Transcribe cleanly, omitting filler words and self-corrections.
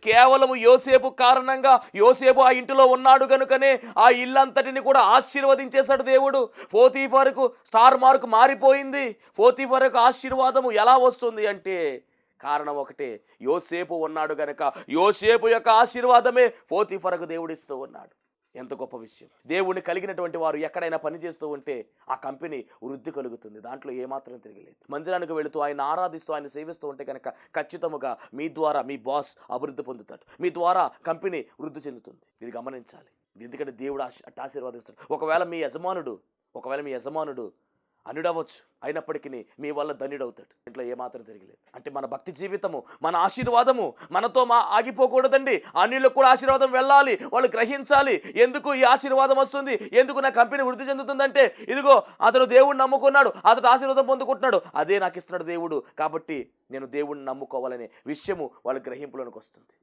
కేవలము యోసేపు కారణంగా, యోసేపు ఆ ఇంటిలో ఉన్నాడు కనుకనే ఆ ఇల్లంతటిని కూడా ఆశీర్వదించేశాడు దేవుడు. పోతీఫరుకు స్టార్ మార్క్ మారిపోయింది. పోతీఫరుకు ఆశీర్వాదము ఎలా వస్తుంది అంటే కారణం ఒకటే, యోసేపు ఉన్నాడు గనక. యోసేపు యొక్క ఆశీర్వాదమే పోతీఫరుకు దేవుడిస్తూ ఉన్నాడు. ఎంత గొప్ప విషయం! దేవుణ్ణి కలిగినటువంటి వారు ఎక్కడైనా పని చేస్తూ ఉంటే ఆ కంపెనీ వృద్ధి కలుగుతుంది. దాంట్లో ఏమాత్రం తిరగలేదు. మందిరానికి వెళుతూ ఆయన ఆరాధిస్తూ ఆయన సేవిస్తూ ఉంటే కనుక ఖచ్చితంగా మీ ద్వారా మీ బాస్ అభివృద్ధి పొందుతాడు. మీ ద్వారా కంపెనీ వృద్ధి చెందుతుంది. ఇది గమనించాలి. ఎందుకంటే దేవుడు ఆశీర్వాదం ఇస్తాడు. ఒకవేళ మీ యజమానుడు అనుడవచ్చు, అయినప్పటికీ మీ వల్ల ధన్యుడవుతాడు. ఇంట్లో ఏమాత్రం తిరగలేదు. అంటే మన భక్తి జీవితము, మన ఆశీర్వాదము మనతో ఆగిపోకూడదండి. అన్యులకు కూడా ఆశీర్వాదం వెళ్ళాలి. వాళ్ళు గ్రహించాలి, ఎందుకు ఈ ఆశీర్వాదం వస్తుంది, ఎందుకు నా కంపెనీ వృద్ధి చెందుతుందంటే ఇదిగో అతను దేవుడిని నమ్ముకున్నాడు, అతడు ఆశీర్వాదం పొందుకుంటున్నాడు, అదే నాకు ఇస్తున్నాడు దేవుడు, కాబట్టి నేను దేవుడిని నమ్ముకోవాలనే విషయము వాళ్ళ గ్రహింపులోనికి వస్తుంది.